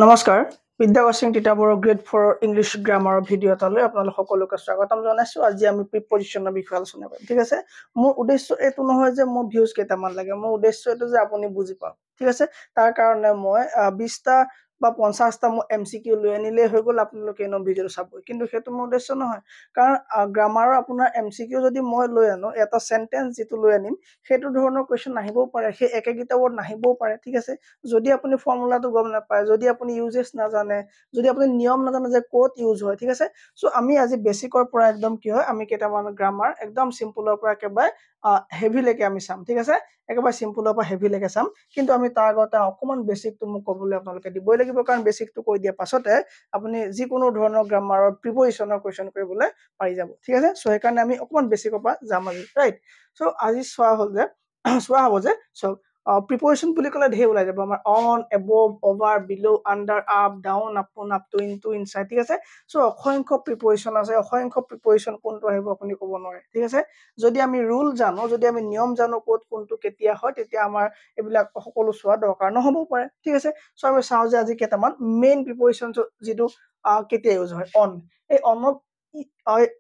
নমস্কাৰ Bidyagata Singh Titabor grade 4 English grammar video' এটালৈ আপোনালোক সকলোকে স্বাগতম জনাইছো। আজি আমি প্ৰিপজিচনৰ বিষয়ে আলোচনা কৰিম। ঠিক আছে, মোৰ উদ্দেশ্য এইটো নহয় যে মোৰ ভিউজ কেইটামান লাগে, মোৰ উদ্দেশ্য এইটো যে আপুনি বুজি পাওক। ঠিক আছে, তাৰ কাৰণে মই 20টা বা 50টা মই এমসিকিউ লৈ আনিলে হৈ গ'ল, আপোনালোকে এনো ভিডিঅ' চাব। কিন্তু সেইটো মোৰ উদ্দেশ্য নহয়, কাৰণ গ্ৰামাৰৰ আপোনাৰ এমসিকিউ যদি মই লৈ আনো, এটা সেন্টেন্স যেটো লৈ আনিম সেইটো ধৰণৰ কোৱেশ্চন আহিবও পাৰে, সেই একেগিটা ৱৰ্ড নাহিবও পাৰে। ঠিক আছে, যদি আপুনি ফৰ্মুলাটো গম নাপায়, যদি আপুনি ইউজেছ নাজানে, যদি আপুনি নিয়ম নাজানে যে ক'ত ইউজ হয়। ঠিক আছে, সো আমি আজি বেসিকৰ পৰা একদম কি হয় আমি কেইটামান গ্ৰামাৰ একদম সিম্পলৰ পৰা একেবাৰে হেভি লৈকে আমি চাম। ঠিক আছে, একেবাৰে সিম্পলৰ পৰা হেভি লৈকে চাম, কিন্তু আমি তাৰ আগতে অকমান বেসিকটো মোক ক'বলৈ আপোনালোকে দিবই লাগিব, কাৰণ বেসিকটো কৈ দিয়া পাছতে আপুনি যিকোনো ধৰণৰ গ্ৰামাৰৰ প্ৰিপজিচনৰ কোৱেশ্চন কৰিবলৈ পাৰি যাব। ঠিক আছে, সো সেইকাৰণে আমি অকমান বেসিকৰ পৰা যাম আজি, ৰাইট। সো আজি চোৱা হ'ল যে চোৱা হ'ব যে সব প্ৰিপজিচন বুলি ক'লে ঢেৰ ওলাই যাব আমাৰ, অন, এবভ, অভাৰ, বিলো, আন্ডাৰ, আপ, ডাউন, আপন, আপ টু, ইনটু, ইনসাইড। ঠিক আছে, সো অসংখ্য প্ৰিপজিচন আছে, অসংখ্য প্ৰিপজিচন কোনটো আহিব আপুনি ক'ব নোৱাৰে। ঠিক আছে, যদি আমি ৰুল জানো, যদি আমি নিয়ম জানো ক'ত কোনটো কেতিয়া হয়, তেতিয়া আমাৰ এইবিলাক সকলো চোৱা দৰকাৰ নহ'বও পাৰে। ঠিক আছে, সো আমি চাওঁ যে আজি কেইটামান মেইন প্ৰিপজিচন যেটো কেতিয়া ইউজ হয়, অন। এই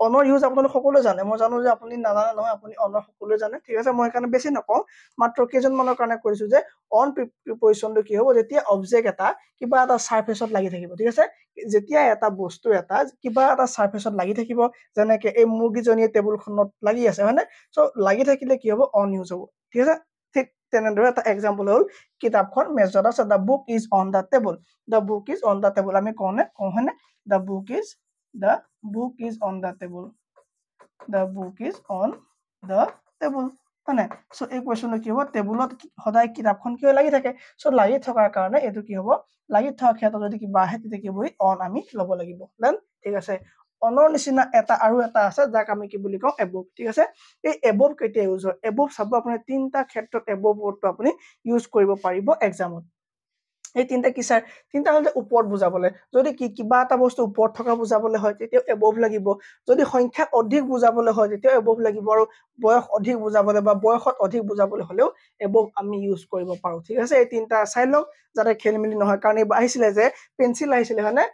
অনৰ ইউজ আপোনালোক সকলোৱে জানে, মই জানো যে আপুনি নাজানে নহয়, আপুনি অনৰ সকলোৱে জানে। ঠিক আছে, মই সেইকাৰণে বেছি নকওঁ, মাত্ৰ কেইজনমানৰ কাৰণে কৰিছো যে অন প্ৰিপজিচনটো কি হ'ব, যেতিয়া অবজেক্ট এটা কিবা এটা সাৰফেসত লাগি থাকিব। ঠিক আছে, যেতিয়া এটা বস্তু এটা কিবা এটা সাৰফেসত লাগি থাকিব, যেনেকে এই মুৰ্গীজনীয়ে টেবুলখনত লাগি আছে, হয়নে? সো লাগি থাকিলে কি হ'ব, অন ইউজ হ'ব। ঠিক আছে, ঠিক তেনেদৰে এটা এক্সাম্পল হ'ল কিতাপখন মেজত আছে, the book is on the table. The book is on the table আমি কওঁ হয়নে? The book is on the table. The book is on the table, হয়নে? সো এই কুৱেশ্যনটো কি হ'ব, টেবুলত সদায় কিতাপখন কিয় লাগি থাকে? সো লাগি থকাৰ কাৰণে এইটো কি হ'ব, লাগি থকা ক্ষেত্ৰত যদি কিবা আহে তেতিয়া কি হ'ব, অন আমি ল'ব লাগিব। দেন ঠিক আছে, অনৰ নিচিনা আৰু এটা আছে যাক আমি কি বুলি কওঁ, এবভ। ঠিক আছে, এই এবভ কেতিয়া ইউজ হয়? এবভ চাব আপুনি তিনটা ক্ষেত্ৰত এবভ ৱৰ্ডটো আপুনি ইউজ কৰিব পাৰিব এক্সামত। এই তিনটা কি স্যাৰ? তিনটা হ'ল যে ওপৰত বুজাবলৈ, যদি কিবা এটা বস্তু ওপৰত থকা বুজাবলৈ হয় তেতিয়া এবভ লাগিব, যদি সংখ্যাক অধিক বুজাবলৈ হয় তেতিয়া এবভ লাগিব, আৰু বয়স অধিক বুজাবলৈ বা বয়সত অধিক বুজাবলৈ হ'লেও এবভ আমি ইউজ কৰিব পাৰো। ঠিক আছে, এই তিনটা চাই লওক যাতে খেলিমেলি নহয়, কাৰণ এই আহিছিলে যে পেন্সিল আহিছিলে, হয়নে?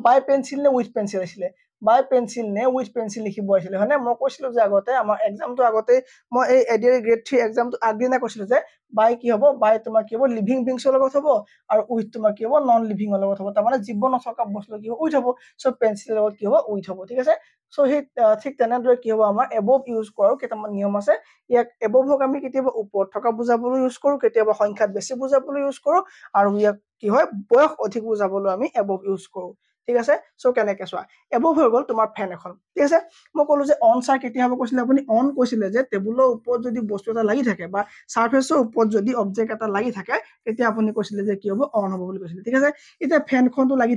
বাই পেন্সিল নে উইথ পেন্সিল আহিছিলে, বাই পেন্সিল নে উইথ পেন্সিল লিখিব আহিছিলে, হয়নে? মই কৈছিলো যে আগতে আমাৰ এক্সামটো আগতে মই এই এডিআৰ গ্ৰেড 3 এক্সামটো আগদিনা কৈছিলো যে বাই কি হ'ব, বাই তোমাৰ কি হ'ব, লিভিং বিংছৰ লগত হ'ব, আৰু উইথ তোমাৰ কি হ'ব, নন লিভিঙৰ লগত হ'ব। তাৰমানে জীৱ নথকা বস্তু কি হ'ব, উইথ হ'ব। সো পেন্সিলৰ লগত কি হ'ব, উইথ হ'ব। ঠিক আছে, সো সেই ঠিক তেনেদৰে কি হ'ব, আমাৰ এবভ ইউজ কৰাও কেইটামান নিয়ম আছে। ইয়াক এবভক আমি কেতিয়াবা ওপৰত থকা বুজাবলৈ ইউজ কৰো, কেতিয়াবা সংখ্যাত বেছি বুজাবলৈ ইউজ কৰো, আৰু ইয়াক কি হয়, বয়স অধিক বুজাবলৈ আমি এবভ ইউজ কৰো। ঠিক আছে, সো কেনেকে চোৱা, এবভ হৈ গ'ল তোমাৰ ফেন এখন। ঠিক আছে, মই ক'লো যে অন চাৰ কেতিয়া হ'ব কৈছিলে আপুনি, অন কৈছিলে যে টেবুলৰ ওপৰত যদি বস্তু এটা লাগি থাকে বা সাৰফেসৰ ওপৰত যদি অবজেক্ট এটা লাগি থাকে তেতিয়া আপুনি কৈছিলে যে কি হ'ব, অন হ'ব বুলি কৈছিলে। ঠিক আছে, এতিয়া ফেনখনটো লাগি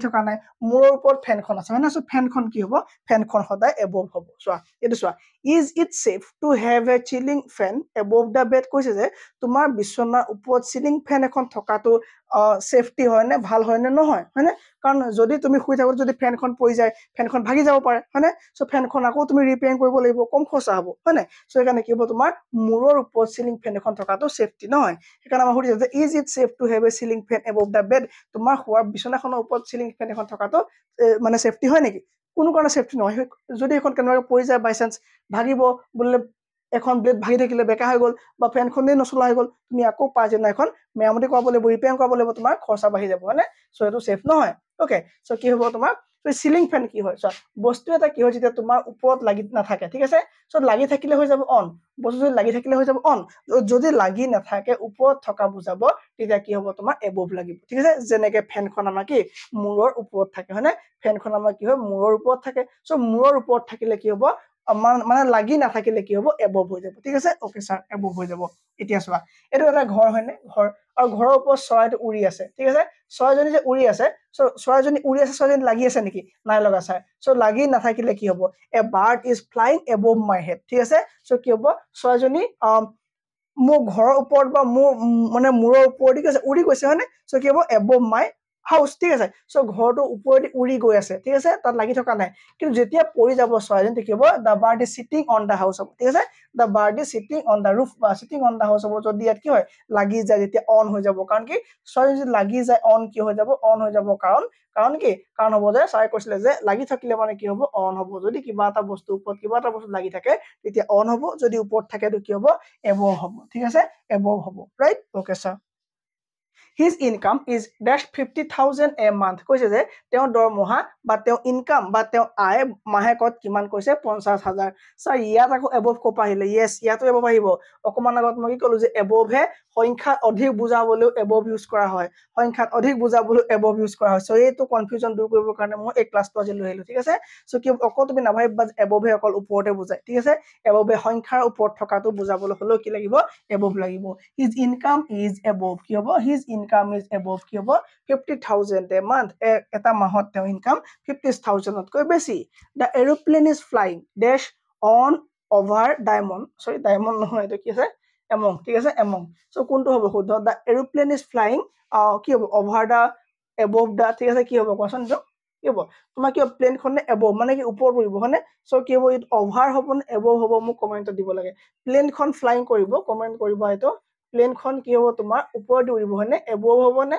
থকা নাই, মূৰৰ ওপৰত ফেনখন আছে, হয় না? সো ফেনখন কি হ'ব, ফেনখন সদায় এবভ হ'ব। চোৱা এইটো চোৱা, is it safe to have a ceiling fan above the bed, কৈছে যে তোমাৰ বিছনাৰ ওপৰত চিলিং ফেন এখন থকাটো সেফটি হয় নে, ভাল হয় নে নহয়, হয়নে? কাৰণ যদি তুমি শুই থাকোতে যদি ফেনখন পৰি যায়, ফেনখন ভাগি যাব পাৰে, হয়নে? সো ফেনখন আকৌ তুমি ৰিপেয়াৰিং কৰিব লাগিব, কম খৰচা হ'ব, হয়নে? সো সেইকাৰণে কি হ'ব, তোমাৰ মূৰৰ ওপৰত চিলিং ফেন এখন থকাটো সেফটি নহয়। সেইকাৰণে আমাৰ সুধিছে যে is it safe to have a ceiling fan above the bed, তোমাৰ শুৱাৰ বিছনাখনৰ ওপৰত চিলিং ফেন এখন থকাটো মানে সেফটি হয় নেকি? কোনো কাৰণে সেফটি নহয়। যদি এখন কেনেবাকৈ পৰি যায়, বাই চান্স ভাগিব, বোলে এখন ব্লেড ভাগি থাকিলে বেকা হৈ গ'ল, বা ফেনখনেই নচলা হৈ গ'ল, তুমি আকৌ পাছদিনা এখন মেৰামতি কৰাব লাগিব, ৰিপেয়াৰিং কৰাব লাগিব, তোমাৰ খৰচা বাঢ়ি যাব, হয়নে? সো এইটো সেফ নহয়। ওকে, সো কি হ'ব তোমাৰ, চিলিং ফেন কি হয়, চোৱা বস্তু এটা কি হয় যেতিয়া তোমাৰ ওপৰত লাগি নাথাকে, ঠিক আছে, সো লাগি থাকিলে হৈ যাব অন, বস্তু যদি লাগি থাকিলে হৈ যাব অন, যদি লাগি নাথাকে ওপৰত থকা বুজাব তেতিয়া কি হ'ব, তোমাৰ এবভ লাগিব। ঠিক আছে, যেনেকে ফেনখন আমাৰ কি মূৰৰ ওপৰত থাকে, হয়নে? ফেনখন আমাৰ কি হয়, মূৰৰ ওপৰত থাকে। সো মূৰৰ ওপৰত থাকিলে কি হ'ব, মানে লাগি নাথাকিলে কি হ'ব, এবভ হৈ যাব। ঠিক আছে, ওকে স্যাৰ, এবভ হৈ যাব। এতিয়া চোৱা, এইটো এটা ঘৰ, হয়নে? ঘৰ, আৰু ঘৰৰ ওপৰত চৰাইটো উৰি আছে। ঠিক আছে, চৰাইজনী যে উৰি আছে, সো চৰাইজনী উৰি আছে, চৰাইজনী লাগি আছে নেকি? নাই লগা স্যাৰ। সো লাগি নাথাকিলে কি হ'ব, এ bird is flying above my head. ঠিক আছে, সো কি হ'ব, চৰাইজনী মোৰ ঘৰৰ ওপৰত বা মোৰ মানে মূৰৰ ওপৰত, ঠিক আছে, উৰি গৈছে, হয়নে? সো কি হ'ব, এবভ মাই হাউচ ঠিক আছে সো ঘৰটো ওপৰেদি উৰি গৈ আছে ঠিক আছে তাত লাগি থকা নাই কিন্তু যেতিয়া পৰি যাব চৰাইজন দেখিব the bird is sitting on the house হ'ব ঠিক আছে the bird is sitting on the roof বা সিটিং অন দা হাউচ হ'ব যদি ইয়াত কি হয় লাগি যায় যেতিয়া অন হৈ যাব কাৰণ কি চৰাই যদি লাগি যায় অন কি হৈ যাব অন হৈ যাব কাৰণ কি কাৰণ হ'ব যে চৰাই কৈছিলে যে লাগি থাকিলে মানে কি হ'ব অন হ'ব যদি কিবা এটা বস্তু ওপৰত কিবা এটা বস্তু লাগি থাকে তেতিয়া অন হ'ব যদি ওপৰত থাকে তো কি হ'ব এবভ হ'ব ঠিক আছে এবভ হ'ব right okay sir His income is dash 50,000 a month কৈছে যে তেওঁ দৰমহা বা তেওঁ ইনকাম বা তেওঁ আয় মাহেকত কিমান কৈছে 50,000 স্যাৰ ইয়াত আকৌ এবভ কপ আহিলে ইয়েস ইয়াতো এবভ আহিব অকমান আগত মই কি কলো যে এবভ হে সংখ্যাত অধিক বুজাবলৈ এবভ ইউজ কৰা হয় সংখ্যাত অধিক বুজাবলৈ এবভ ইউজ কৰা হয় সো এইটো কনফিউজন দূৰ কৰিবৰ কাৰণে মই এই ক্লাছটো আজি লৈ আহিলো ঠিক আছে সো কি অকল তুমি নাভাবিবা এবভ হে অকল ওপৰতে বুজায় ঠিক আছে এবভ হে সংখ্যাৰ ওপৰত থকাটো বুজাবলৈ হলো কি লাগিব এবভ লাগিব his income is above কি হ'ব his income is above কি হ'ব 50,000 a month এটা মাহত তেওঁ ইনকাম 50,000 তকৈ বেছি the aeroplane is flying dash on over diamond sorry diamond নহয় এটা কি আছে among ঠিক আছে among সো কোনটো হ'ব শুদ্ধ the aeroplane is flying কি হ'ব over the above the ঠিক আছে কি হ'ব কোৱাচোন কি হ'ব তোমাৰ কি প্লেনখন above মানে কি ওপৰ পৰিব হয়নে সো কি হ'ব ইট ওভাৰ হ'ব নে above হ'ব মোক কমেন্টত দিব লাগে প্লেনখন ফ্লাইং কৰিব কমেন্ট কৰিবা এটো প্লেনখন কি হ'ব তোমাৰ ওপৰত উৰিব হয়নে above হ'ব নে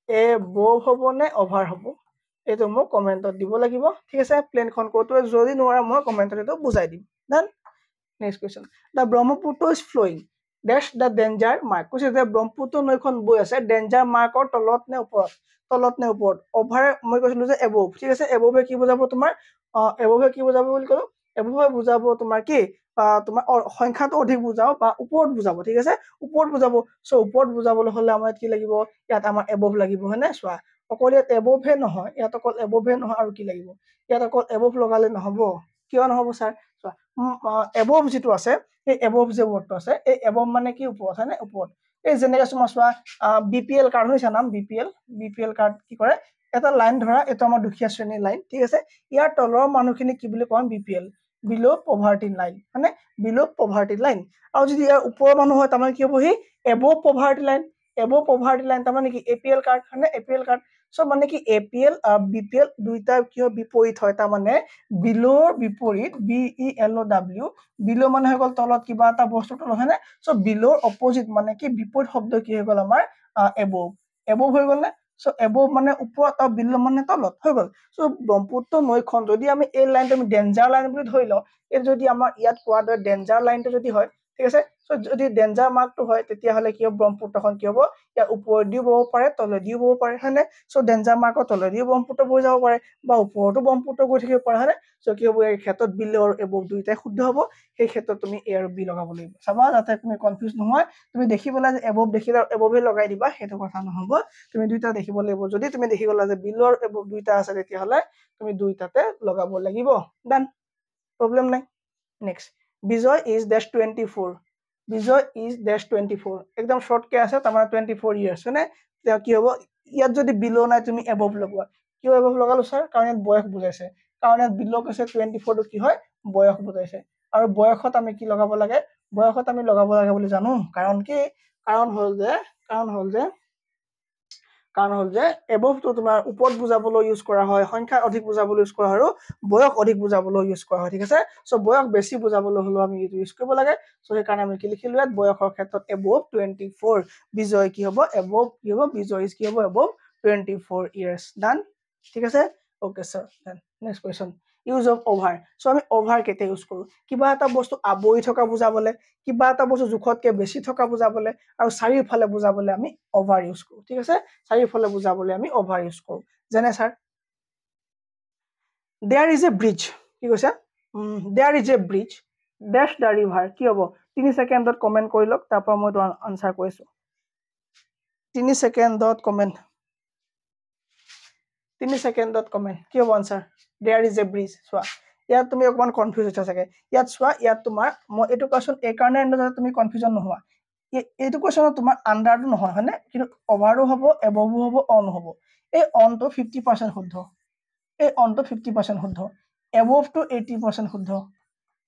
above হ'ব নে ওভাৰ হ'ব এটো মোক কমেন্টত দিব লাগিব ঠিক আছে প্লেনখন কোটো যদি নোৱাৰা মই কমেন্টত এটো বুজাই দিম then next question the Brahmaputra is flowing dash the danger mark কৈছে যে ব্ৰহ্মপুত্ৰ নৈখন বৈ আছে ডেঞ্জাৰ মাৰ্কৰ তলত নে ওপৰত ওভাৰ মই কৈছিলো যে এবভ ঠিক আছে এবভে কি বুজাব তোমাৰ এবভে কি বুজাব বুলি কলো এবভে বুজাব তোমাৰ কি তোমাৰ সংখ্যাটো অধিক বুজাও বা ওপৰত বুজাব ঠিক আছে ওপৰত বুজাব সো ওপৰত বুজাবলৈ হলে আমাৰ কি লাগিব ইয়াত আমাৰ এবভ লাগিব হয়নে চোৱা অকল ইয়াত এবভে নহয় ইয়াত অকল এবভে নহয় আৰু কি লাগিব ইয়াত অকল এবভ লগালে নহব কিয় নহব স্যাৰ চোৱা এবভ যেটো আছে এই এবভ যে ৱৰ্ডটো আছে এই এবভ মানে কি ওপৰত হয়নে ওপৰত এই যেনেকৈ চোৱা বিপিএল কাৰ্ড হৈছে নাম বিপিএল কাৰ্ড কি কৰে এটা লাইন ধৰা এটা আমাৰ দুখীয়া শ্ৰেণীৰ লাইন ঠিক আছে ইয়াৰ তলৰ মানুহখিনি কি বুলি কম বিপিএল বিলো পভাৰ্টি লাইন মানে বিলো পভাৰ্টি লাইন আৰু যদি ইয়াৰ ওপৰৰ মানুহ হয় তাৰমানে কি হ'ব হি এবভ পভাৰ্টি লাইন তাৰমানে কি এপিএল কাৰ্ড মানে এপিএল কাৰ্ড সো মানে কি এপিএল বিপিএল দুইটা কিয় বিপৰীত হয় তাৰমানে বিলোৰ বিপৰীত BELOW বিলো মানে হৈ গল তলত কিবা এটা বস্তু তলত হয়নে সো বিলোৰ অপোজিট মানে কি বিপৰীত শব্দ কি হৈ গল আমাৰ এবভ হৈ গল নে সো এবভ মানে ওপৰত আৰু বিলো মানে তলত হৈ গল সো ব্ৰহ্মপুত্ৰ নৈখন যদি আমি এই লাইনটো আমি ডেঞ্জাৰ লাইন বুলি ধৰি লওঁ এই যদি আমাৰ ইয়াত কোৱা দৰে ডেঞ্জাৰ লাইনটো যদি হয় ঠিক আছে সো যদি ডেঞ্জাৰ মাৰ্কটো হয় তেতিয়া হলে কি হ'ব ব্ৰহ্মপুত্ৰখন কি হ'ব ইয়াৰ ওপৰেদিও বব পাৰে তলেদিও বব পাৰে হয়নে সো ডেঞ্জাৰ মাৰ্কৰ তলেদিও ব্ৰহ্মপুত্ৰ বৈ যাব পাৰে বা ওপৰতো ব্ৰহ্মপুত্ৰ গৈ থাকিব পাৰে হয়নে সো কি হ'ব এই ক্ষেত্ৰত বিলো আৰু এবভ দুইটাই শুদ্ধ হ'ব সেই ক্ষেত্ৰত তুমি এ আৰু বি লগাব লাগিব চাবা যাতে তুমি কনফিউজ নহয় তুমি দেখিবলা যে এবভ দেখিলা এবভে লগাই দিবা সেইটো কথা নহব তুমি দুইটা দেখিব লাগিব যদি তুমি দেখি গলা যে বিলো আৰু এবভ দুইটা আছে তেতিয়া হলে তুমি দুইটাতে লগাব লাগিব ডান প্ৰবলেম নাই next Bijoy is dash 24 Bijoy is dash 24 একদম শর্ট কে আছে তার মানে 24 ইয়ার্স মানে কি হ'ব ইয়াত যদি বিলো নাই তুমি এবভ লগোৱা কিয় এবভ লগালো স্যাৰ কাৰণ ইয়াত বয়স বুজাইছে কাৰণ ইয়াত বিলো কৈছে 24 টো কি হয় বয়স বুজাইছে আৰু বয়সত আমি কি লগাব লাগে বয়সত আমি লগাব লাগে বুলি জানো কাৰণ কি কাৰণ হল যে এবভ তো তোমাৰ ওপৰত বুজাবলৈ ইউজ কৰা হয় সংখ্যা অধিক বুজাবলৈ ইউজ কৰা হয় আৰু বয়স অধিক বুজাবলৈ ইউজ কৰা হয় ঠিক আছে সো বয়স বেছি বুজাবলৈ হলো আমি ইটো ইউজ কৰিব লাগে সো সেই কাৰণে আমি কি লিখিলো ইয়াত বয়সৰ ক্ষেত্ৰত এবভ 24 বিজয় কি হ'ব এবভ কি হ'ব বিজয় ইজ কি হ'ব এবভ 24 ইয়ার্স ডান ঠিক আছে okay sir done next question use of over so আমি ওভাৰ কেতিয়া ইউজ কৰো কিবা এটা বস্তু আবৰি থকা বুজাবলে কিবা এটা বস্তু জুখতকে বেছি থকা বুজাবলে আৰু চাৰিওফালে বুজাবলে আমি ওভাৰ ইউজ কৰো ঠিক আছে চাৰিওফালে বুজাবলে আমি ওভাৰ ইউজ কৰো যেনে sir there is a bridge কি কৈছে there is a bridge dash the river কি হ'ব 3 সেকেন্ডত কমেন্ট কৰি লওক তাৰ পৰা মই তো আনসাৰ কৈছো 3 সেকেন্ডত কমেন্ট 3 সেকেন্ডত কমেন্ট কি হ'ব answer there is a bridge সোৱা ইয়াত তুমি অকমান কনফিউজ হৈছা চাগে ইয়াত সোৱা ইয়াত তোমাৰ মই এটো কোৱেশ্চন এই কাৰণে যাতে তুমি কনফিউজন নোহোৱা এইটো কোৱেশ্চনত তোমাৰ আন্ডাৰটো নহয় হয়নে কিন্তু ওভাৰো হ'ব এবভো হ'ব অন হ'ব এই অনটো 50% শুদ্ধ এই অনটো 50% শুদ্ধ এবভ টু 80% শুদ্ধ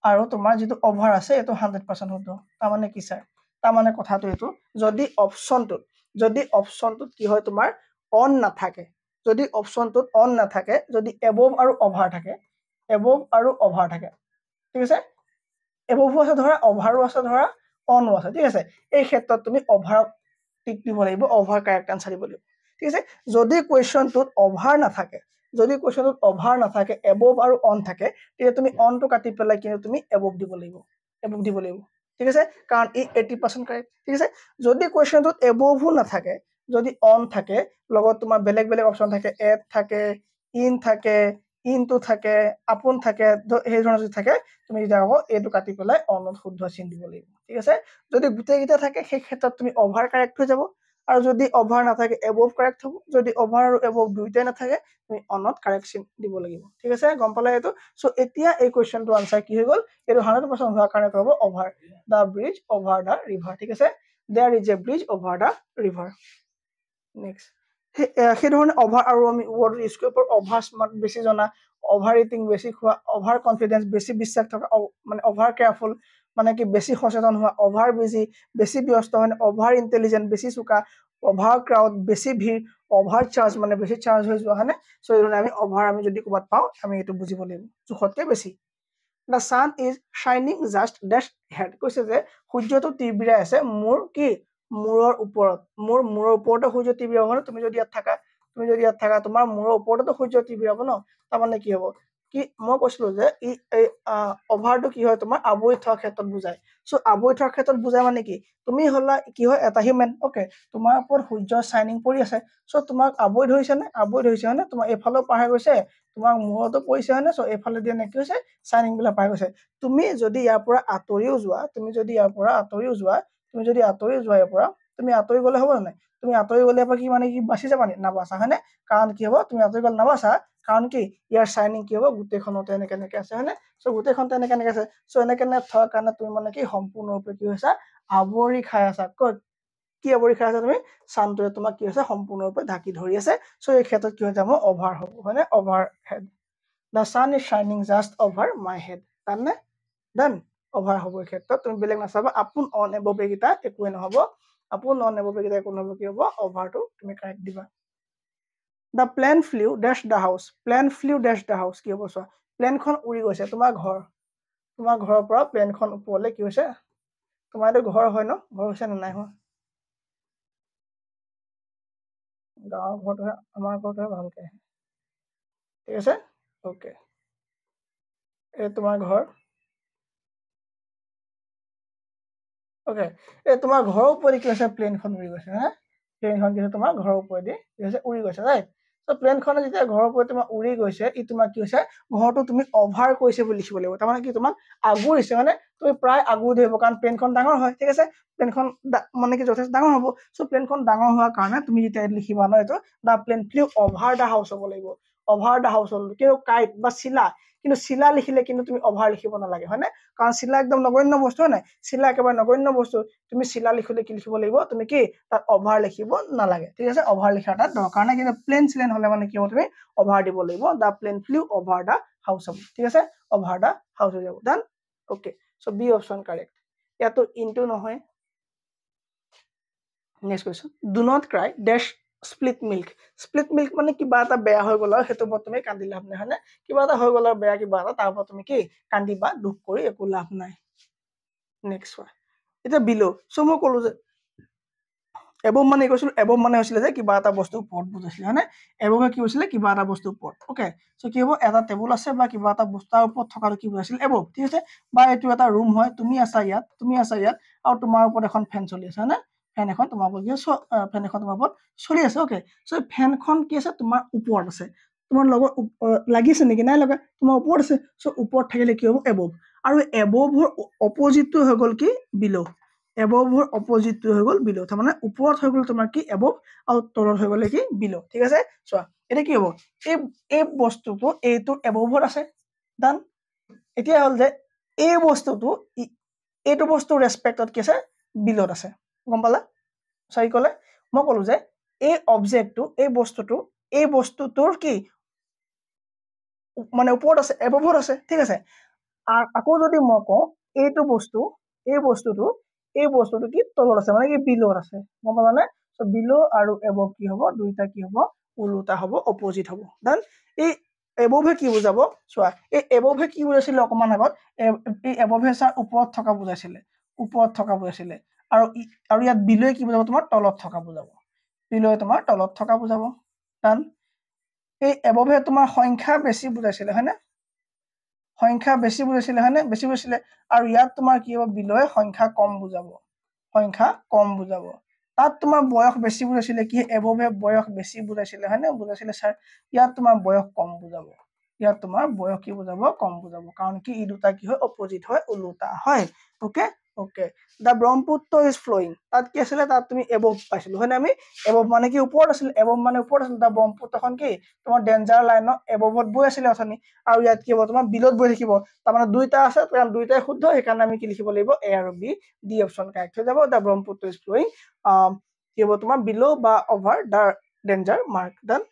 আৰু তোমাৰ যেটো ওভাৰ আছে এটো 100% শুদ্ধ তাৰ মানে কি স্যাৰ তাৰ মানে কথাটো এটো যদি অপচনটো কি হয় তোমাৰ অন নাথাকে যদি অপশনটোত অন নাথাকে যদি এবভ আৰু অভাৰ থাকে এবভ আৰু অভাৰ থাকে ঠিক আছে এবভো আছে ধৰা অভাৰো আছে ধৰা অনো আছে ঠিক আছে এই ক্ষেত্ৰত তুমি অভাৰ টিক দিব লাগিব অভাৰ কাৰেক্ট আনসাৰ দিব লাগিব ঠিক আছে যদি কোৱেশ্চনটোত অভাৰ নাথাকে যদি কোৱেশ্চনটোত অভাৰ নাথাকে এবভ আৰু অন থাকে তেতিয়া তুমি অনটো কাটি পেলাই কিন্তু তুমি এবভ দিব লাগিব ঠিক আছে কাৰণ ই 80% কাৰেক্ট ঠিক আছে যদি কোৱেশ্চনটোত এবভো নাথাকে যদি অন থাকে লগত তোমাৰ বেলেগ বেলেগ অপচন থাকে এড থাকে ইন থাকে ইনটো থাকে আপোন থাকে সেই ধৰণৰ যদি থাকে তুমি যেতিয়া আকৌ এইটো কাটি পেলাই অনত শুদ্ধ চিন দিব লাগিব ঠিক আছে যদি গোটেইকেইটা থাকে সেই ক্ষেত্ৰত তুমি অভাৰ কাৰেক্ট হৈ যাব আৰু যদি অভাৰ নাথাকে এবভ কাৰেক্ট হ'ব যদি অভাৰ আৰু এবভ দুইটাই নাথাকে তুমি অনত কাৰেক্ট চিন দিব লাগিব ঠিক আছে গম পালে এইটো সো এতিয়া এই কোৱেশ্চনটো আনসাৰ কি হৈ গ'ল এইটো 100% হোৱা কাৰণে হ'ব over the bridge over the river ঠিক আছে there is a bridge over the river next সেই ধৰণে অভাৰ আৰু আমি ৱৰ্ড ইউজ কৰিব পাৰোঁ অভাৰ স্মাৰ্ট বেছি জনা অভাৰ ইটিং বেছি খোৱা অভাৰ কনফিডেন্স বেছি বিশ্বাস থকা মানে অভাৰ কেয়াৰফুল মানে কি বেছি সচেতন হোৱা অভাৰ বিজি বেছি ব্যস্ত মানে অভাৰ ইন্টেলিজেন্ট বেছি চোকা অভাৰ ক্ৰাউড বেছি ভিৰ অভাৰ চাৰ্জ মানে বেছি চাৰ্জ হৈ যোৱা হয়নে সো এই ধৰণে আমি অভাৰ আমি যদি ক'ৰবাত পাওঁ আমি এইটো বুজিব লাগিব জোখতকৈ বেছি The sun is shining just dash head কৈছে যে সূৰ্যটো তিবিৰাই আছে মোৰ কি মূৰৰ ওপৰত মোৰ মূৰৰ ওপৰতে সূৰ্য তিবিৰাব ন তুমি যদি ইয়াত থাকা তোমাৰ মূৰৰ ওপৰতে সূৰ্য তিবিৰাব ন তাৰ মানে কি হ'ব কি মই কৈছিলো যে এই অভাৰটো কি হয় তোমাৰ আৱৰি থোৱাৰ ক্ষেত্ৰত বুজায় সো আৱৰি থোৱাৰ ক্ষেত্ৰত বুজায় মানে কি তুমি হলা কি হয় এটা হিউমেন ওকে তোমাৰ ওপৰত সূৰ্য শাইনিং পৰি আছে সো তোমাক আৱৰি ধৰিছে নে তোমাৰ এইফালেও পাৰ হৈ গৈছে তোমাক মূৰতো পৰিছে হয়নে সো এইফালে দিয়ে নে কি হৈছে শাইনিং বিলাক পাই গৈছে তুমি যদি ইয়াৰ পৰা আঁতৰিও যোৱা তুমি যদি ইয়াৰ পৰা তুমি আঁতৰি গলে হ'ব নাই তুমি আঁতৰি গলে পৰা কি মানে কি বাচি যাবা নি নাবাচা হয়নে কাৰণ কি হ'ব তুমি আঁতৰি গলে নাবাচা কাৰণ কি ইয়াৰ শাইনিং কি হ'ব গোটেইখনতে এনেকে আছে হয়নে সো গোটেইখনতে এনেকে আছে সো এনেকে থোৱাৰ কাৰণে তুমি মানে কি সম্পূৰ্ণৰূপে কি হৈছা আৱৰি খাই আছা ক'ত কি আৱৰি খাই আছা তুমি চানটোৱে তোমাক কি হৈছে সম্পূৰ্ণৰূপে ঢাকি ধৰি আছে সো এই ক্ষেত্ৰত কি হৈ যাব অভাৰ হ'ব হয়নে over head The sun is shining just over my head. Done. Over হ'ব এই ক্ষেত্ৰত তুমি বেলেগ নাচাবা আপোন অন এবভ এইকেইটা একোৱে নহ'ব আপোন অন এবভ এইকেইটা একো নহ'ব কি হ'ব অভাৰটো তুমি কাৰেক্ট দিবা The plane flew dash the house. কি হ'ব চোৱা প্লেনখন উৰি গৈছে তোমাৰ ঘৰৰ পৰা প্লেনখন ওপৰলৈ কি হৈছে তোমাৰ এইটো ঘৰ হয় ন ঘৰ হৈছে নে নাই হোৱা গাঁৱৰ ঘৰটোহে আমাৰ ঘৰটোহে ভালকে ঠিক আছে ওকে এই তোমাৰ ঘৰ ওকে এই তোমাৰ ঘৰৰ ওপৰেদি কি হৈছে প্লেনখন উৰি গৈছে হা প্লেনখন কি হৈছে তোমাৰ ঘৰৰ ওপৰেদি কি হৈছে উৰি গৈছে ৰাইট সো প্লেনখন যেতিয়া ঘৰৰ ওপৰেদি তোমাৰ উৰি গৈছে ই তোমাৰ কি হৈছে ঘৰটো তুমি অভাৰ কৰিছে বুলি লিখিব লাগিব তাৰমানে কি তোমাক আগুৰিছে মানে তুমি প্ৰায় আগুৰি ধৰিব কাৰণ প্লেনখন ডাঙৰ হয় ঠিক আছে প্লেনখন মানে কি যথেষ্ট ডাঙৰ হ'ব সো প্লেনখন ডাঙৰ হোৱাৰ কাৰণে তুমি যেতিয়া লিখিবা ন এইটো the plane flew over the house হ'ব লাগিব অভাৰ দা হাউচ হ'ল কিন্তু কাইট বা চিলা কিন্তু চিলা লিখিলে কিন্তু তুমি অভাৰ লিখিব নালাগে হয়নে কাৰণ চিলা একদম নগণ্য বস্তু হয় নাই চিলা একেবাৰে নগণ্য বস্তু তুমি চিলা লিখিলে কি লিখিব লাগিব তুমি কি তাত অভাৰ লিখিব নালাগে ঠিক আছে অভাৰ লিখাৰ তাত দৰকাৰ নাই কিন্তু প্লেন হলে মানে কি হ'ব তুমি অভাৰ দিব লাগিব the plane flew over the house হ'ব ঠিক আছে অভাৰ দা হাউচ হৈ যাব done okay so B option correct ইয়াতো ইনটু নহয় next question do not cry dash split milk মানে কিবা এটা বেয়া হৈ গ'ল আৰু সেইটো তুমি কান্দি লাভ নাই হয়নে কিবা এটা হৈ গ'ল আৰু বেয়া কিবা এটা তাৰ ওপৰত তুমি কি কান্দিবা দুখ কৰি একো লাভ নাই নেক্সট চোৱা এতিয়া বিলো সো মই ক'লো যে এবভ মানে কৈছিলো এবভ মানে হৈছিলে যে কিবা এটা বস্তু ওপৰত বুজাইছিলে হয়নে এবভে কি হৈছিলে কিবা এটা বস্তু ওপৰত ওকে সো কি হ'ব এটা টেবুল আছে বা কিবা এটা বস্তুৰ ওপৰত থকাটো কি বুজাইছিল এবভ ঠিক আছে বা এইটো এটা ৰুম হয় তুমি আছা ইয়াত আৰু তোমাৰ ওপৰত এখন ফেন চলি আছে হয়নে ফেন এখন তোমাৰ ওপৰত ফেন এখন তোমাৰ ওপৰত চলি আছে ওকে সো ফেনখন কি আছে তোমাৰ ওপৰত আছে তোমাৰ লগত লাগিছে নেকি নাই লগা তোমাৰ ওপৰত আছে সো ওপৰত থাকিলে কি হ'ব এবভ আৰু এবভৰ অপজিটটো হৈ গ'ল কি বিলো এবভৰ অপজিটটো হৈ গ'ল বিলো তাৰমানে ওপৰত হৈ গ'ল তোমাৰ কি এবভ আৰু তলত হৈ গ'লে কি বিলো ঠিক আছে চোৱা এতিয়া কি হ'ব এই বস্তুটো এইটো এবভত আছে ডান এতিয়া হ'ল যে এই বস্তুটো এইটো বস্তুৰ ৰেচপেক্টত কি আছে বিলত আছে গম পালা চাই ক'লে মই ক'লো যে এই অবজেক্টটো এই বস্তুটোৰ কি মানে ওপৰত আছে এবভত আছে ঠিক আছে আকৌ যদি মই কওঁ এই বস্তুটো কি তলত আছে মানে কি বিলত আছে গম পালানে সো বিলো আৰু এবভ কি হ'ব দুইটা কি হ'ব উল্টা হ'ব অপোজিট হ'ব দেন এই এবভে কি বুজাব চোৱা এই এবভে কি বুজাইছিলে অকমান আগত এই এবভে স্যাৰ ওপৰত থকা বুজাইছিলে আৰু ইয়াত বিলোয়ে কি বুজাব তোমাৰ তলত থকা বুজাব বিলোয়ে তোমাৰ তলত থকা বুজাব দেন এই এবভে তোমাৰ সংখ্যা বেছি বুজাইছিলে হয়নে সংখ্যা বেছি বুজাইছিলে হয়নে বেছি বুজাইছিলে আৰু ইয়াত তোমাৰ কি হ'ব বিলোয়ে সংখ্যা কম বুজাব তাত তোমাৰ বয়স বেছি বুজাইছিলে কি এবভে বয়স বেছি বুজাইছিলে হয়নে বুজাইছিলে স্যাৰ ইয়াত তোমাৰ বয়স কম বুজাব ইয়াত তোমাৰ বয়স কি বুজাব কম বুজাব কাৰণ কি ই দুটা কি হয় অপোজিট হয় উল্টা হয় okay okay the Brahmaputra is flowing তাত কি আছিল তাত তুমি এবভ পাইছিলো হয়নে আমি এবভ মানে কি ওপৰত আছিল এবভ মানে ওপৰত আছিল দা ব্ৰহ্মপুত্ৰখন কি তোমাৰ ডেঞ্জাৰ লাইনত এবভত বৈ আছিল অথনি আৰু ইয়াত কি হ'ব তোমাৰ বিলত বৈ থাকিব তাৰমানে দুইটা আছে কাৰণ দুইটাই শুদ্ধ সেইকাৰণে আমি কি লিখিব লাগিব এ আৰু বি ডি অপচন কাৰেক্ট হৈ যাব দা ব্ৰহ্মপুত্ৰ ইজ ফ্লোইং কি হ'ব তোমাৰ বিলো বা over the danger mark then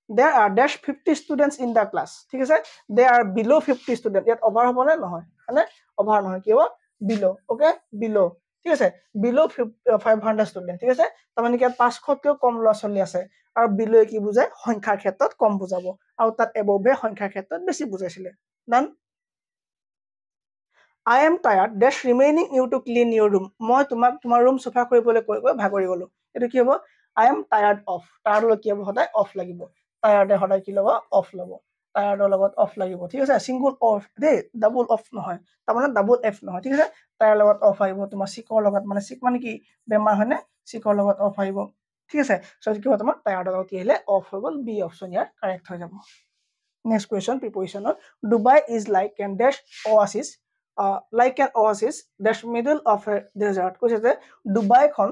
there are dash 50 students in the class ঠিক আছে there are below 50 students ইয়াত over হ'ব নে নহয় মানে over নহয় কি হ'ব below okay below ঠিক আছে below 500 students ঠিক আছে তাৰ মানে কি 500 কৈ কম ল'ৰা ছোৱালী আছে আৰু below কি বুজায় সংখ্যাৰ ক্ষেত্ৰত কম বুজাব আৰু তাত above সংখ্যাৰ ক্ষেত্ৰত বেছি বুজাইছিলে ডান I am tired dash remaining you to clean your room মই তোমাক তোমাৰ room চাফা কৰিবলৈ কৈ ভাগৰি গলো এটো কি হ'ব I am tired of তাৰ লগ কি হ'ব সদায় off লাগিব tired সদায় কি ল'ব off ল'ব tired লগত off লাগিব ঠিক আছে single off দে double off নহয় তাৰমানে double f নহয় ঠিক আছে tired লগত off আহিব তোমাৰ sick লগত মানে sick মানে কি বেমাৰ হয়নে sick লগত off আহিব ঠিক আছে সো কি হ'ব তোমাৰ tired লগত কি আহিলে off হৈ গল b অপচন ইয়াৰ কাৰেক্ট হৈ যাব next question preposition Dubai is like an dash oasis like an oasis dash middle of a desert কৈছে যে ডুবাই খন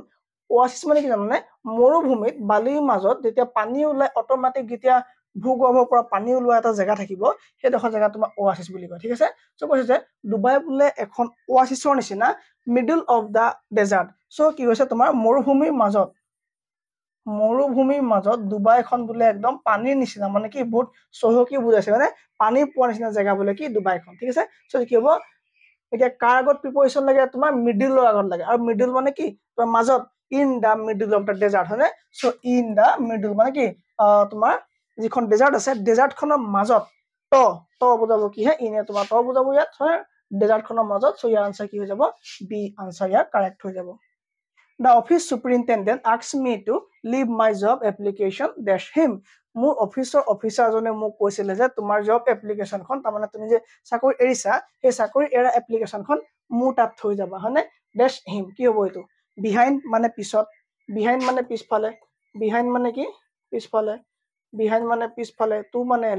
oasis মানে কি জানানে মৰুভূমিত বালিৰ মাজত যেতিয়া পানী ওলাই অটোমেটিক যেতিয়া ভূগৰ্ভৰ পৰা পানী ওলোৱা এটা জায়গা থাকিব সেইডোখৰ জায়গা তোমাৰ oasis বুলি কয় ঠিক আছে সো কৈছে যে ডুবাই বুলে এখন oasisৰ নিচিনা middle of the desert so কি হৈছে তোমাৰ মৰুভূমিৰ মাজত ডুবাইখন বুলে একদম পানীৰ নিচিনা মানে কি বহুত চহকী বুজাইছে মানে পানী পোৱাৰ নিচিনা জায়গা বুলে কি ডুবাইখন ঠিক আছে সো কি হ'ব এতিয়া কাৰ আগত প্ৰিপজিশন লাগে তোমাৰ মিডলৰ আগত লাগে আৰু মিডল মানে কি তোমাৰ মাজত in the middle of the desert হয়নে সো ইন দা মিডল মানে কি তোমাৰ যিখন ডেজাৰ্ট আছে ডেজাৰ্ট খনৰ মাজত ত বুজাব কি হে ইনে তোমাৰ ত বুজাব ইয়াত হয় ডেজাৰ্ট খনৰ মাজত সো ইয়াৰ আনসাৰ কি হৈ যাব বি আনসাৰ ইয়াৰ কাৰেক্ট হৈ যাব The office superintendent asked me to leave my job application dash him মোৰ অফিচাৰ জনে মোক কৈছিল যে তোমাৰ জব এপ্লিকেশনখন তাৰমানে তুমি যে চাকৰি এৰিছা সেই চাকৰি এৰা এপ্লিকেশনখন মোৰ তাত থৈ যাবা হয়নে dash him কি হ'ব এটো behind মানে পিছত behind মানে পিছফালে behind মানে কি পিছফালে behind মানে পিছফালে টু মানে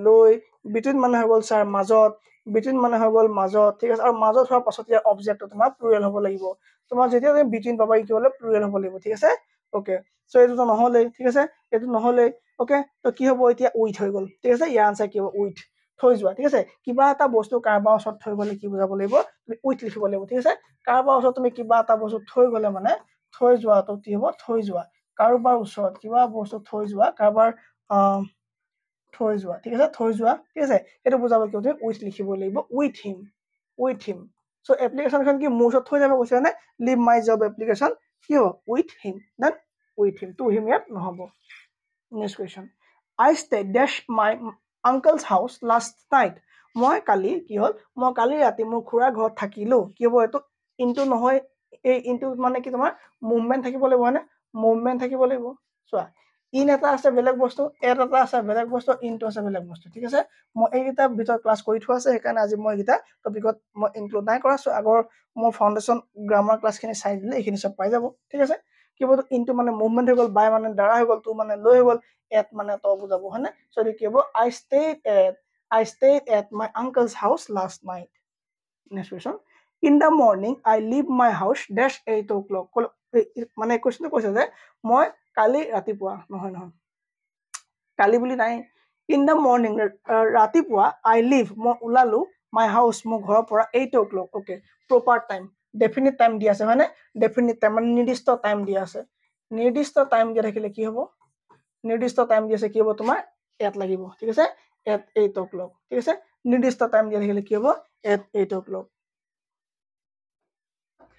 লৈ between মানে হৈ গল স্যাৰ মাজত between মানে হৈ গল মাজত ঠিক আছে আৰু মাজত হোৱাৰ পাছত ইয়াৰ অবজেক্ট তোমাৰ প্লুৰেল হ'ব লাগিব তোমাৰ যেতিয়া তুমি between পাবা কি হলে প্লুৰেল হ'ব লাগিব ঠিক আছে ওকে সো এটো নহলে ঠিক আছে এটো নহলে ওকে তো কি হ'ব এতিয়া উইথ হৈ গল ঠিক আছে ইয়াৰ আনসাৰ কি হ'ব উইথ থৈ যোৱা ঠিক আছে কিবা এটা বস্তু কাৰবা ওচৰত থৈ গলে কি বুজাব লাগিব তুমি উইথ লিখিব লাগিব ঠিক আছে কাৰবা ওচৰত তুমি কিবা এটা বস্তু থৈ গলে মানে থৈ যোৱাটো কি হ'ব থৈ যোৱা কাৰোবাৰ ওচৰত কিবা বস্তু থৈ যোৱা কাৰোবাৰ থৈ যোৱা ঠিক আছে থৈ যোৱা ঠিক আছে এটো বুজাব কি তুমি উইথ লিখিব লাগিব উইথ হিম সো এপ্লিকেশনখন কি মোৰ ওচৰত থৈ যাব কৈছে না লিভ মাই জব এপ্লিকেশন কি হ'ব with him then with him to him ইয়াত নহব next question I stayed dash my uncle's house last night মই কালি কি হল মই কালি ৰাতি মোৰ খুৰা ঘৰত থাকিলো কি হ'ব এটো ইনটু নহয় এই ইনটু মানে কি তোমাৰ মুভমেন্ট থাকিব লাগিব না মুভমেন্ট থাকিব লাগিব চোৱা ইন এটা আছে বেলেগ বস্তু এট এটা আছে বেলেগ বস্তু ইনটু আছে বেলেগ বস্তু ঠিক আছে মই এইটা ভিতৰত ক্লাস কৰি থোৱা আছে সেইকাৰণে আজি মই এইটা টপিকত মই ইনক্লুড নাই কৰা সো আগৰ মোৰ ফাউন্ডেশন গ্ৰামাৰ ক্লাসখিনি চাই দিলে এইখিনি সব পাই যাব ঠিক আছে কিবটো ইনটু মানে মুভমেন্ট হৈ গল বাই মানে দ্বাৰা হৈ গল টু মানে লৈ হৈ গল এট মানে ত বুজাব হয়নে সো কি হ'ব I stayed at my uncle's house last night next question in the morning I leave my house dash 8 o'clock মানে কোৱেশ্চনটো কৈছে যে মই কালি ৰাতিপুৱা নহয় কালি বুলি নাই in the morning ৰাতিপুৱা I leave মই উলালো my house মোৰ ঘৰৰ পৰা 8 o'clock okay proper time definite time দিয়া আছে হয়নে definite time মানে নিৰ্দিষ্ট টাইম দিয়া আছে নিৰ্দিষ্ট টাইম দিয়া থাকিলে কি হ'ব নিৰ্দিষ্ট টাইম দিয়া আছে কি হ'ব তোমাৰ এট লাগিব ঠিক আছে at 8 o'clock ঠিক আছে নিৰ্দিষ্ট টাইম দিয়া থাকিলে কি হ'ব at 8 o'clock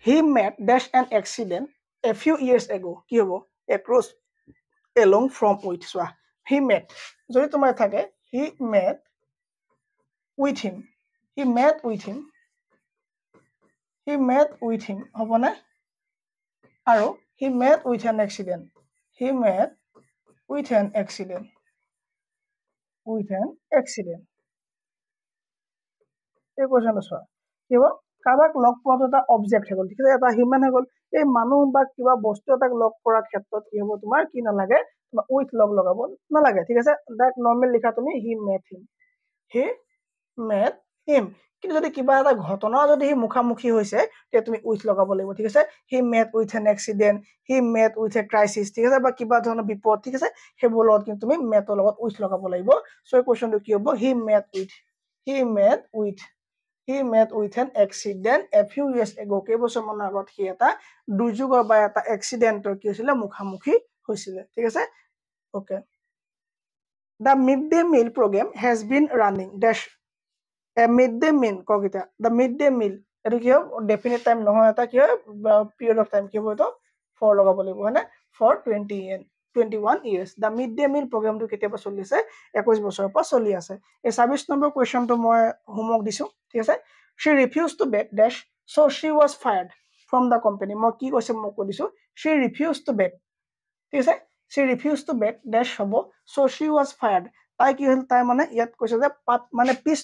he met dash an accident a few years ago কি হ'ব across along from with চোৱা he met যদি তোমাৰ থাকে he met with him he met with him হ'ব না আৰু he met with an accident he met with an accident এই কোৱেশ্যনটো চোৱা কি হ'ব কাৰোবাক লগ পোৱাটো এটা অবজেক্ট হৈ গ'ল ঠিক আছে এটা হিউমেন হৈ গ'ল এই মানুহ বা কিবা বস্তু এটাক লগ কৰাৰ ক্ষেত্ৰত কি হ'ব তোমাৰ কি নালাগে তোমাৰ উইথ লগ লগাব নালাগে ঠিক আছে ডাইৰেক্ট নৰ্মেল লিখা তুমি হি মেট হিম কিন্তু যদি কিবা এটা ঘটনা যদি সি মুখামুখি হৈছে তেতিয়া তুমি উইথ লগাব লাগিব ঠিক আছে he met with an accident he met with a crisis ঠিক আছে বা কিবা ধৰণৰ বিপদ ঠিক আছে সেইবোৰ লগত কিন্তু তুমি মেটৰ লগত উইথ লগাব লাগিব চ' এই কুৱেশ্যনটো কি হ'ব হি met with an accident a few years ago কেইবছৰমানৰ আগত সি এটা দুৰ্যোগৰ বা এটা এক্সিডেণ্টৰ কি হৈছিলে মুখামুখি হৈছিলে ঠিক আছে okay The midday meal program has been running dash a midday meal কক এটা the midday meal এটো কি হ'ব ডেফিনিট টাইম নহয় এটা কি হয় পিৰিয়ড অফ টাইম কি হ'ব এটো ফৰ লগাব লাগিব হয়নে for 21 years the midday meal প্ৰগ্ৰামটো কেতিয়াবা চলি আছে 21 বছৰৰ পৰা চলি আছে এই 26 নম্বৰ কুৱেশ্যনটো মই হোমৱৰ্ক দিছো ঠিক আছে she refused to bake dash so she was fired from the company মই কি কৈছে মই কৈ দিছো she refused to bake ঠিক আছে she refused to bake dash হ'ব so she was fired তাই কি হ'ল তাই মানে ইয়াত কৈছে যে পাত মানে পিছ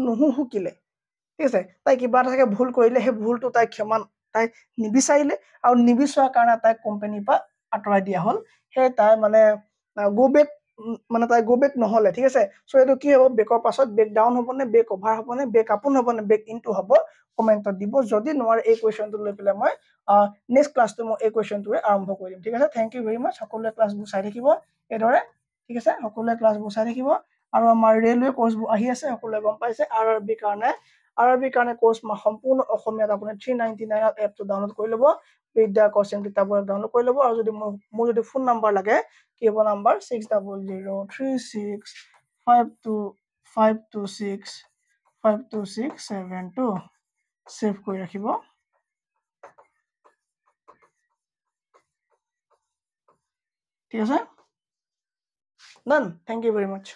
নুহুকিলে ঠিক আছে তাই কিবা এটা ভুল কৰিলে সেই ভুলটো তাই ক্ষমা তাই নিবিচাৰিলে আৰু নিবিচৰাৰ কাৰণে তাই কোম্পানীৰ পৰা আঁতৰাই দিয়া হ'ল সেই তাই মানে গো বেক মানে তাই গো বেক নহলে ঠিক আছে চ' এইটো কি হ'ব বেকৰ পাছত বেক ডাউন হ'ব নে বেক অভাৰ হ'ব নে বেক আপন হ'ব নে বেক ইনটু হ'ব কমেণ্টত দিব যদি নোৱাৰে এই কুৱেশ্যনটো লৈ পেলাই মই নেক্সট ক্লাছটো মই এই কুৱেশ্যনটোৰে আৰম্ভ কৰি দিম ঠিক আছে থেংক ইউ ভেৰি মাছ সকলোৱে ক্লাছবোৰ চাই থাকিব এইদৰে ঠিক আছে সকলোৱে ক্লাছবোৰ চাই থাকিব আৰু আমাৰ ৰেলৱে কোৰ্চবোৰ আহি আছে সকলোৱে গম পাইছে আৰআৰবিৰ কাৰণে কোৰ্চ মই সম্পূৰ্ণ অসমীয়াত আপুনি 399 এপটো ডাউনলোড কৰি ল'ব বিদ্যা কোচিং কিতাপবোৰ ডাউনলোড কৰি ল'ব আৰু যদি মোৰ যদি ফোন নাম্বাৰ লাগে কি হ'ব নাম্বাৰ 6003652672 সেভ কৰি ৰাখিব ঠিক আছে done thank you very much